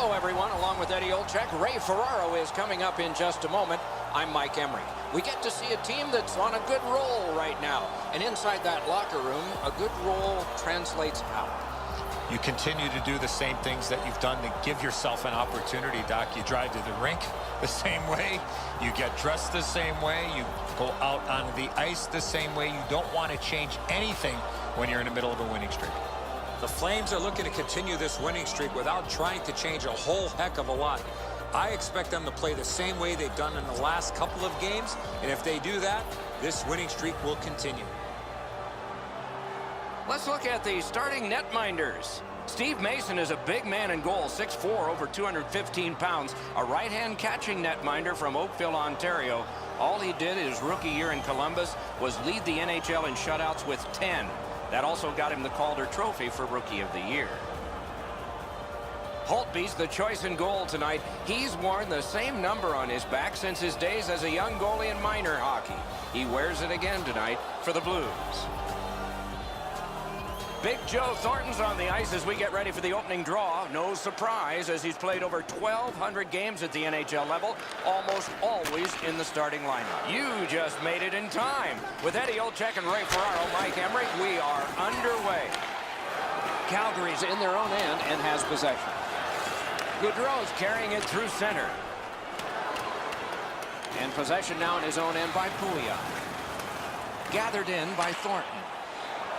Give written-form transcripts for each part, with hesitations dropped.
Hello, everyone. Along with Eddie Olczyk, Ray Ferraro is coming up in just a moment. I'm Mike Emrick. We get to see a team that's on a good roll right now. And inside that locker room, a good roll translates out. You continue to do the same things that you've done to give yourself an opportunity, Doc. You drive to the rink the same way. You get dressed the same way. You go out on the ice the same way. You don't want to change anything when you're in the middle of a winning streak. The Flames are looking to continue this winning streak without trying to change a whole heck of a lot. I expect them to play the same way they've done in the last couple of games, and if they do that, this winning streak will continue. Let's look at the starting netminders. Steve Mason is a big man in goal, 6'4", over 215 pounds, a right-hand catching netminder from Oakville, Ontario. All he did his rookie year in Columbus was lead the NHL in shutouts with 10. That also got him the Calder Trophy for Rookie of the Year. Holtby's the choice in goal tonight. He's worn the same number on his back since his days as a young goalie in minor hockey. He wears it again tonight for the Blues. Big Joe Thornton's on the ice as we get ready for the opening draw. No surprise, as he's played over 1,200 games at the NHL level, almost always in the starting lineup. You just made it in time. With Eddie Olczyk and Ray Ferraro, Mike Emrick, we are underway. Calgary's in their own end and has possession. Gaudreau's carrying it through center. And possession now in his own end by Pouliot. Gathered in by Thornton.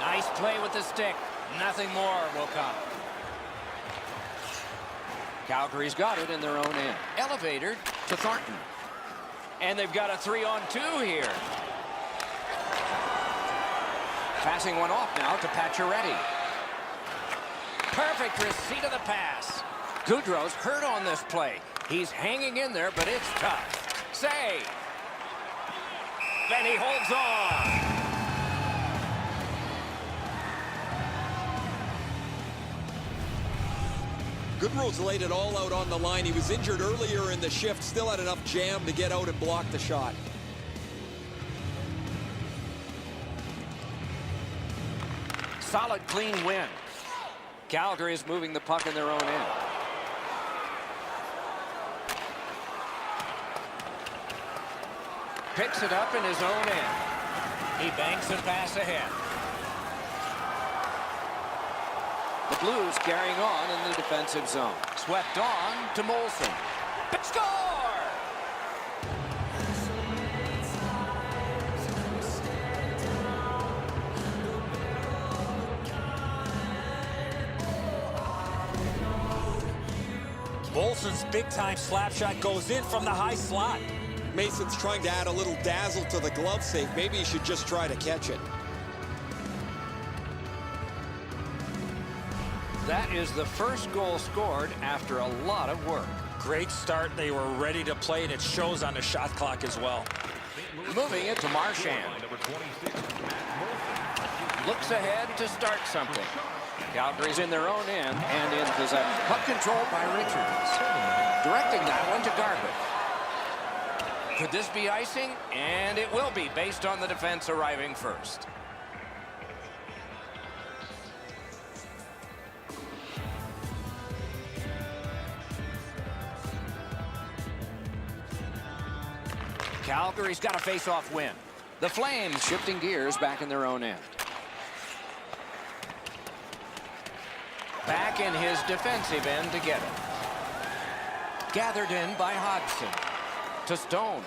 Nice play with the stick. Nothing more will come. Calgary's got it in their own end. Elevator to Thornton. And they've got a 3-on-2 here. Passing one off now to Pacioretty. Perfect receipt of the pass. Gaudreau's hurt on this play. He's hanging in there, but it's tough. Save. Then he holds on. Gaudreau's laid it all out on the line. He was injured earlier in the shift, still had enough jam to get out and block the shot. Solid, clean win. Calgary is moving the puck in their own end. Picks it up in his own end. He banks a pass ahead. The Blues carrying on in the defensive zone. Swept on to Molson. Score! Molson's big-time slap shot goes in from the high slot. Mason's trying to add a little dazzle to the glove save. Maybe he should just try to catch it. That is the first goal scored after a lot of work. Great start. They were ready to play, and it shows on the shot clock as well. Moving it to Marchand. Looks ahead to start something. Calgary's in their own end and in possession. Puck controlled by Richards. Directing that one to Garbutt. Could this be icing? And it will be, based on the defense arriving first. Calgary's got a face-off win. The Flames shifting gears back in their own end. Back in his defensive end to get it. Gathered in by Hodgson. To Stone.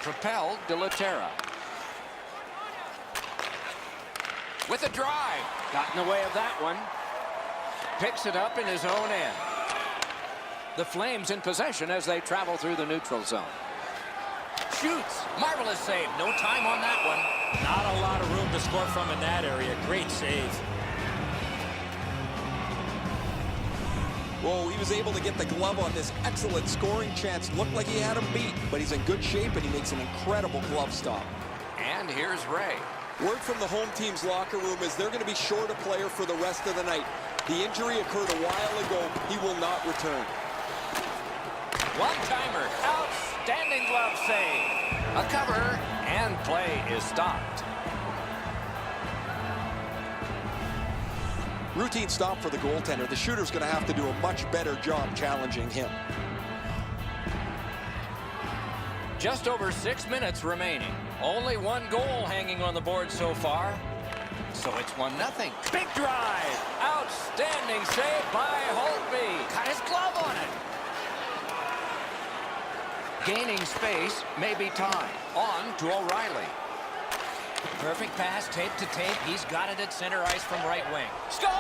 Propelled to Laterra. With a drive. Got in the way of that one. Picks it up in his own end. The Flames in possession as they travel through the neutral zone. Shoots. Marvelous save. No time on that one. Not a lot of room to score from in that area. Great save. Whoa, he was able to get the glove on this excellent scoring chance. Looked like he had him beat, but he's in good shape, and he makes an incredible glove stop. And here's Ray. Word from the home team's locker room is they're going to be short a player for the rest of the night. The injury occurred a while ago. He will not return. One-timer. Outstanding glove save. A cover, and play is stopped. Routine stop for the goaltender. The shooter's going to have to do a much better job challenging him. Just over 6 minutes remaining. Only one goal hanging on the board so far. So it's 1-0. Big drive. Outstanding save by Holtby. Got his glove on it. Gaining space, maybe time. On to O'Reilly. Perfect pass, tape to tape. He's got it at center ice from right wing. Score!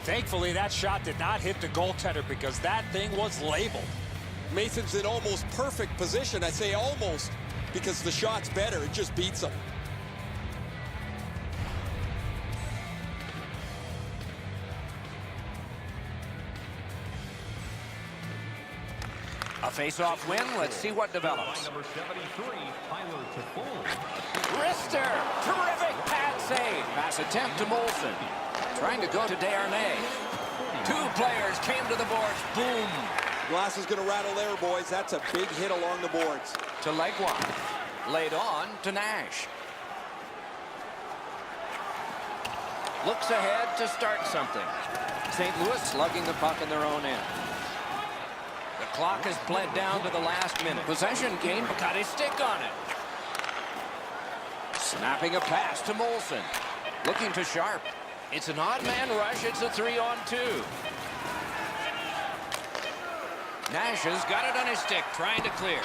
Thankfully, that shot did not hit the goaltender because that thing was labeled. Mason's in almost perfect position. I say almost because the shot's better. It just beats him. A face-off win. Let's see what develops. Wrister. Terrific pad save. Pass attempt to Molson. Trying to go to Desharnais. Two players came to the boards. Boom. Glass is going to rattle there, boys. That's a big hit along the boards. To Legwand. Laid on to Nash. Looks ahead to start something. St. Louis slugging the puck in their own end. The clock has bled down to the last minute. Possession gained, but got his stick on it. Snapping a pass to Molson. Looking to Sharp. It's an odd man rush. It's a 3-on-2. Nash has got it on his stick, trying to clear.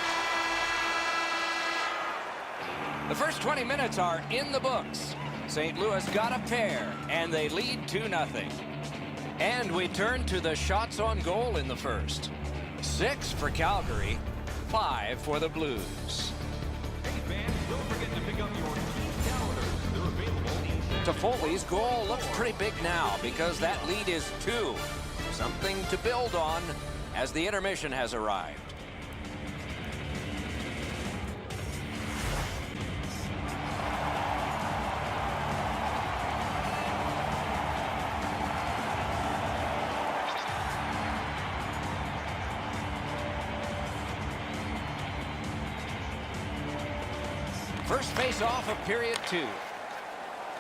The first 20 minutes are in the books. St. Louis got a pair, and they lead 2-0. And we turn to the shots on goal in the first. 6 for Calgary, 5 for the Blues. Hey fans, don't forget to pick up your team calendars. They're available in Toffoli's goal looks pretty big now because that lead is 2. Something to build on as the intermission has arrived. First face-off of period 2.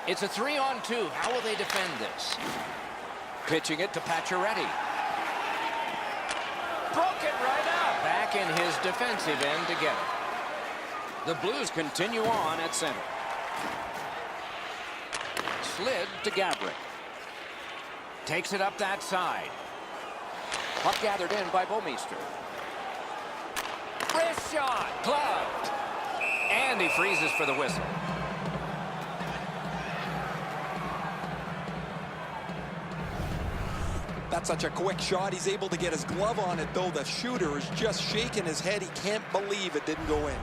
It's a 3-on-2. How will they defend this? Pitching it to Pacioretty. Broke it right up. Back in his defensive end to get it. The Blues continue on at center. Slid to Gabrick. Takes it up that side. Puck gathered in by Bouwmeester. Wrist shot. Gloved. And he freezes for the whistle. That's such a quick shot. He's able to get his glove on it, though. The shooter is just shaking his head. He can't believe it didn't go in.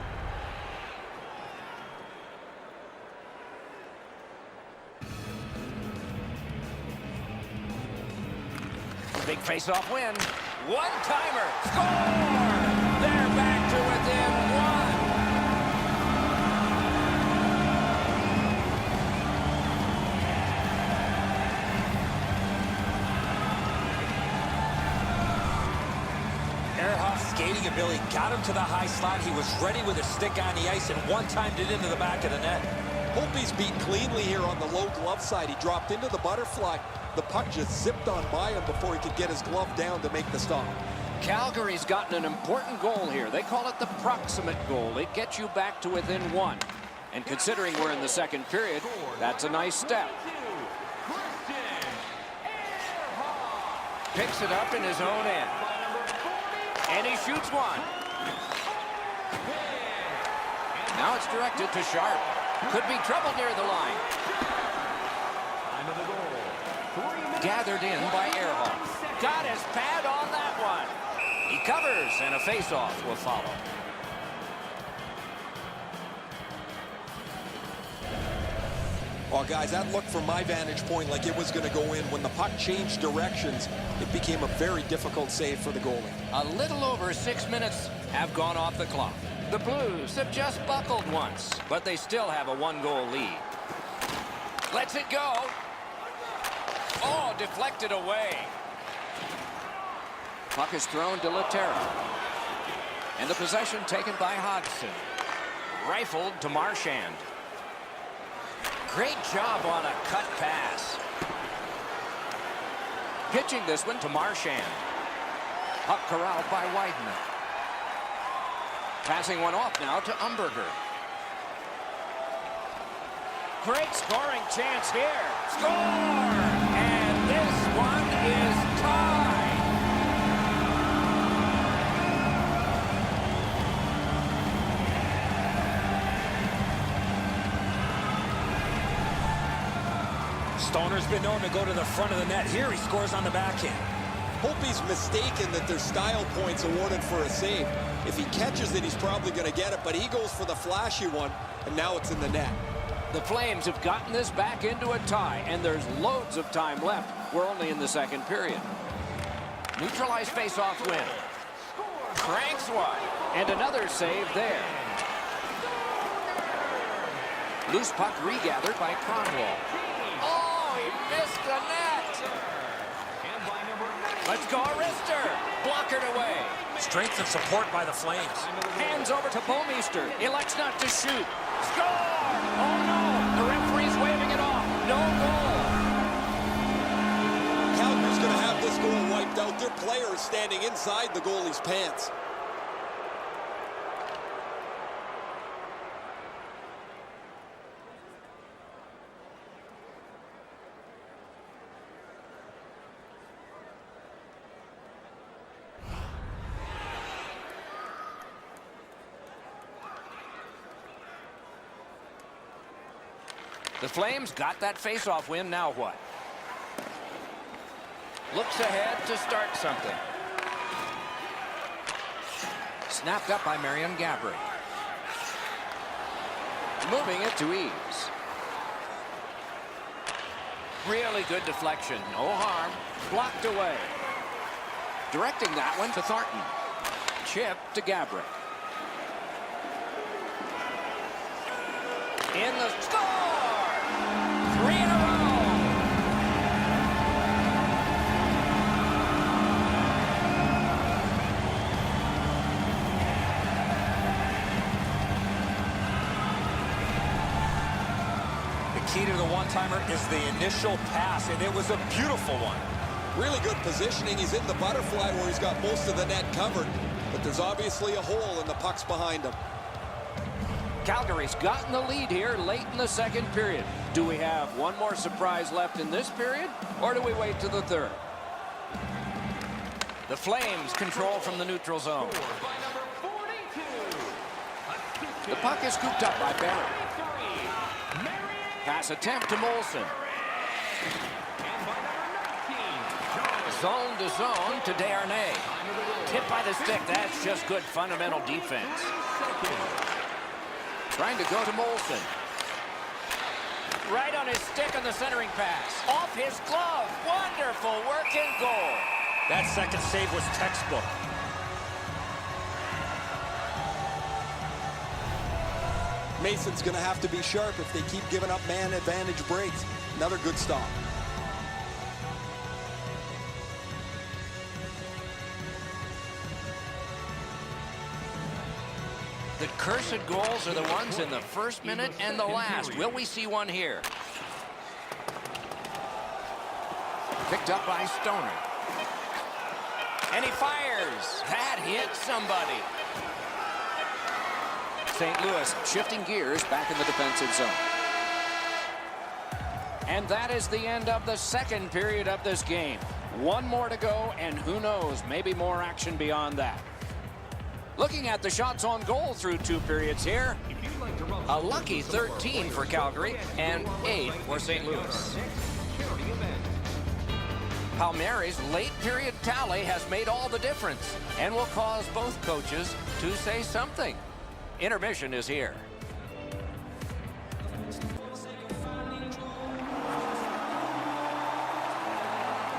Big face-off win. One-timer. Score! They're back to within 1. Skating ability got him to the high slot. He was ready with his stick on the ice and one-timed it into the back of the net. Holtby's beat cleanly here on the low glove side. He dropped into the butterfly. The puck just zipped on by him before he could get his glove down to make the stop. Calgary's gotten an important goal here. They call it the proximate goal. It gets you back to within 1. And considering we're in the second period, that's a nice step. Picks it up in his own end. And he shoots one. Now it's directed to Sharp. Could be trouble near the line. Gathered in by Ehrhoff. Got his pad on that one. He covers, and a face-off will follow. Well, guys, that looked from my vantage point like it was going to go in. When the puck changed directions, it became a very difficult save for the goalie. A little over 6 minutes have gone off the clock. The Blues have just buckled once, but they still have a 1-goal lead. Lets it go. Oh, deflected away. Puck is thrown to Laterra. And the possession taken by Hodgson. Rifled to Marchand. Great job on a cut pass. Pitching this one to Marchand. Puck corralled by Wideman. Passing one off now to Umberger. Great scoring chance here. Score! And this one is tied. Stoner's been known to go to the front of the net. Here he scores on the backhand. Hope he's mistaken that there's style points awarded for a save. If he catches it, he's probably going to get it, but he goes for the flashy one, and now it's in the net. The Flames have gotten this back into a tie, and there's loads of time left. We're only in the second period. Neutralized face-off win. Cranks one. And another save there. Loose puck regathered by Cronwall. Oh, he missed the net. Let's go, Arister. Blockered away. Strength and support by the Flames. Hands over to Bouwmeester. Elects not to shoot. Score! Oh, no. The referee's waving it off. No goal. Calgary's going to have this goal wiped out. Their player is standing inside the goalie's pants. The Flames got that face-off win. Now what? Looks ahead to start something. Snapped up by Marion Gaborik. Moving it to ease. Really good deflection. No harm. Blocked away. Directing that one to Thornton. Chip to Gaborik. In the score! 3 in a row. The key to the one-timer is the initial pass, and it was a beautiful one. Really good positioning. He's in the butterfly where he's got most of the net covered, but there's obviously a hole and the puck's behind him. Calgary's gotten the lead here late in the second period. Do we have one more surprise left in this period, or do we wait to the third? The Flames control from the neutral zone. The puck is scooped up by Barry. Pass attempt to Molson. Zone to zone to Desharnais. Hit by the stick. That's just good fundamental defense. Trying to go to Molson. Right on his stick on the centering pass. Off his glove. Wonderful work and goal. That second save was textbook. Mason's going to have to be sharp if they keep giving up man advantage breaks. Another good stop. The cursed goals are the ones in the first minute and the last. Will we see one here? Picked up by Stoner. And he fires. That hit somebody. St. Louis shifting gears back in the defensive zone. And that is the end of the second period of this game. One more to go, and who knows, maybe more action beyond that. Looking at the shots on goal through 2 periods here, a lucky 13 for Calgary and 8 for St. Louis. Palmieri's late period tally has made all the difference and will cause both coaches to say something. Intermission is here.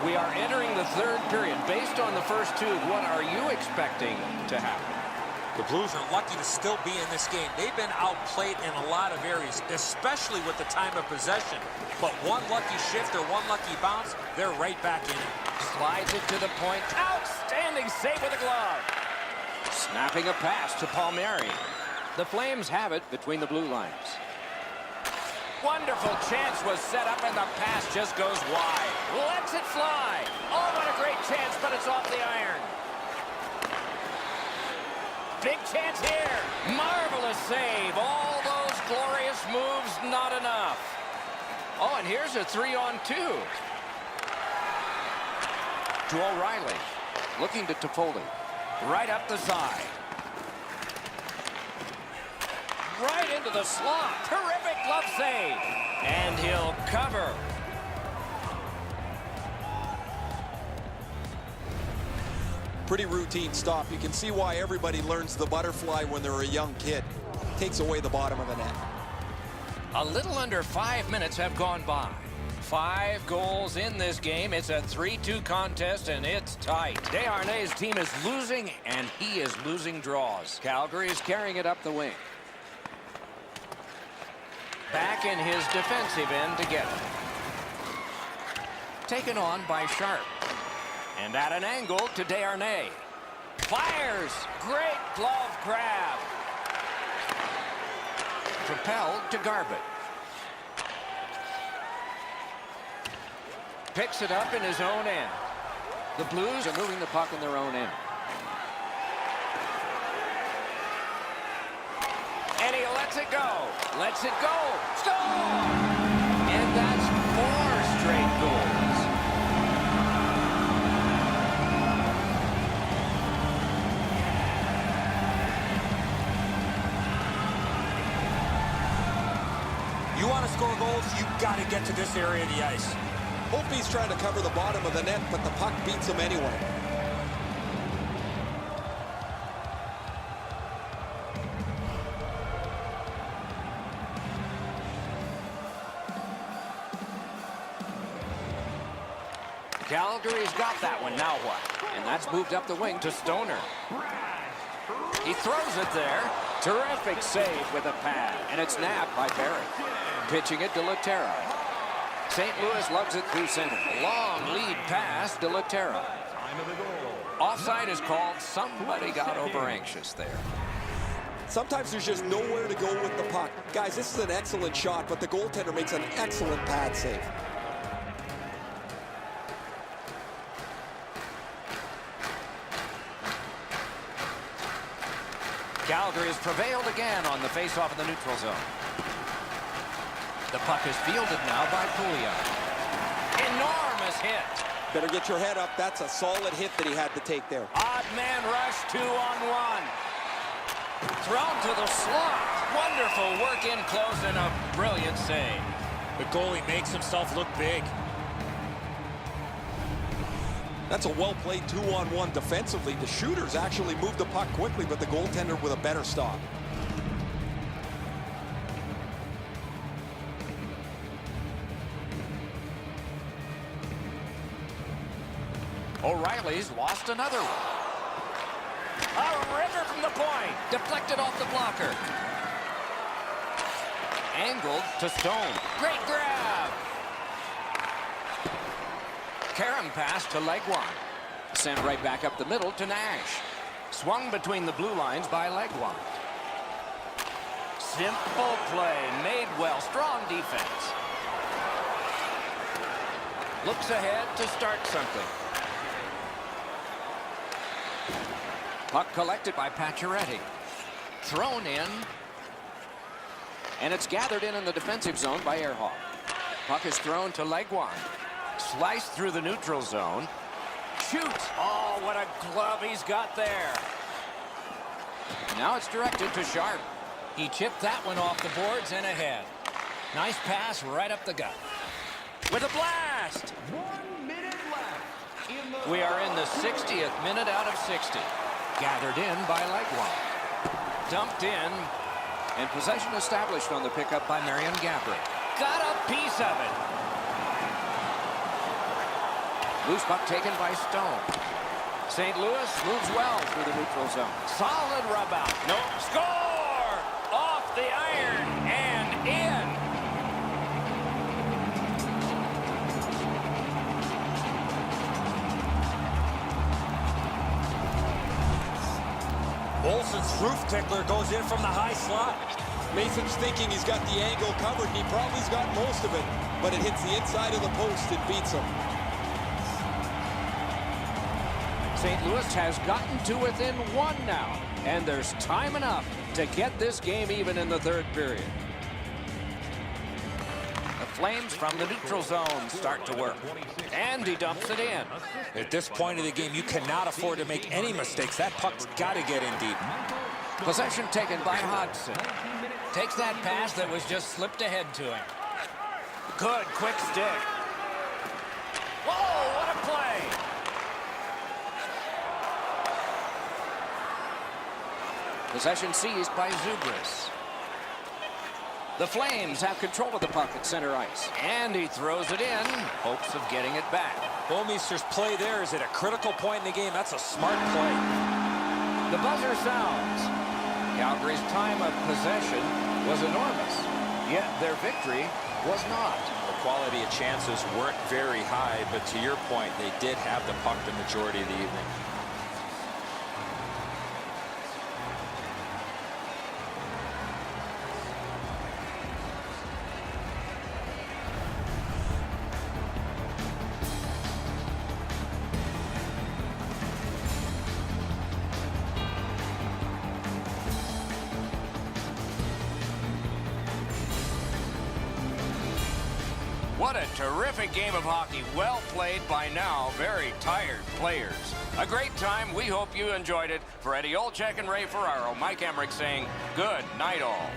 We are entering the third period. Based on the first 2, what are you expecting to happen? The Blues are lucky to still be in this game. They've been outplayed in a lot of areas, especially with the time of possession. But one lucky shift or one lucky bounce, they're right back in it. Slides it to the point. Outstanding He saved with a glove. Snapping a pass to Palmieri. The Flames have it between the blue lines. Wonderful chance was set up, and the pass just goes wide. Lets it fly. Oh, what a great chance, but it's off the iron. Big chance here. Marvelous save. All those glorious moves, not enough. Oh, and here's a 3-on-2. To O'Reilly. Looking to Toffoli. Right up the side. Right into the slot. Terrific glove save. And he'll cover. Pretty routine stop. You can see why everybody learns the butterfly when they're a young kid. Takes away the bottom of the net. A little under 5 minutes have gone by. 5 goals in this game. It's a 3-2 contest, and it's tight. Desharnais' team is losing, and he is losing draws. Calgary is carrying it up the wing. Back in his defensive end to get it. Taken on by Sharp. And at an angle to Desharnais. Fires! Great glove grab. Propelled to Garbutt. Picks it up in his own end. The Blues are moving the puck in their own end. And he lets it go. Lets it go. Score! And that's 4 straight goals. You want to score goals, you've got to get to this area of the ice. Hope he's trying to cover the bottom of the net, but the puck beats him anyway. Calgary's got that one. Now what? And that's moved up the wing to Stoner. He throws it there. Terrific save with a pad. And it's nabbed by Barrett. Pitching it to Laterra. St. Louis lugs it through center. Long lead pass to Laterra. Offside is called. Somebody got over anxious there. Sometimes there's just nowhere to go with the puck. Guys, this is an excellent shot, but the goaltender makes an excellent pad save. Calgary has prevailed again on the face-off in the neutral zone. The puck is fielded now by Pouliot. Enormous hit. Better get your head up. That's a solid hit that he had to take there. Odd man rush, 2-on-1. Thrown to the slot. Wonderful work in close and a brilliant save. The goalie makes himself look big. That's a well-played 2-on-1 defensively. The shooters actually moved the puck quickly, but the goaltender with a better stop. O'Reilly's lost another one. A river from the point. Deflected off the blocker. Angled to Stone. Great grab. Karam pass to Legwand. Sent right back up the middle to Nash. Swung between the blue lines by Legwand. Simple play. Made well. Strong defense. Looks ahead to start something. Puck collected by Pacioretty. Thrown in. And it's gathered in the defensive zone by Ehrhoff. Puck is thrown to Legwand. Sliced through the neutral zone. Shoots. Oh, what a glove he's got there. Now it's directed to Sharp. He chipped that one off the boards and ahead. Nice pass right up the gut. With a blast. 1 minute left. We are in the 60th minute out of 60. Gathered in by Legwand. Dumped in. And possession established on the pickup by Marion Gaborik. Got a piece of it. Loose puck taken by Stone. St. Louis moves well through the neutral zone. Solid rub out. No. Score! Off the iron and in. Roof tickler goes in from the high slot. Mason's thinking he's got the angle covered, and he probably's got most of it, but it hits the inside of the post and beats him. St. Louis has gotten to within one now, and there's time enough to get this game even in the third period. The Flames from the neutral zone start to work, and he dumps it in. At this point of the game, you cannot afford to make any mistakes. That puck's got to get in deep. Possession taken by Hodgson. Takes that pass that was just slipped ahead to him. Good, quick stick. Whoa, what a play! Possession seized by Zubris. The Flames have control of the puck at center ice. And he throws it in, hopes of getting it back. Bouwmeester's play there is at a critical point in the game. That's a smart play. The buzzer sounds. Calgary's time of possession was enormous, yet their victory was not. The quality of chances weren't very high, but to your point, they did have the puck the majority of the evening. What a terrific game of hockey. Well played by now very tired players. A great time. We hope you enjoyed it. For Eddie Olczyk and Ray Ferraro, Mike Emmerich saying good night all.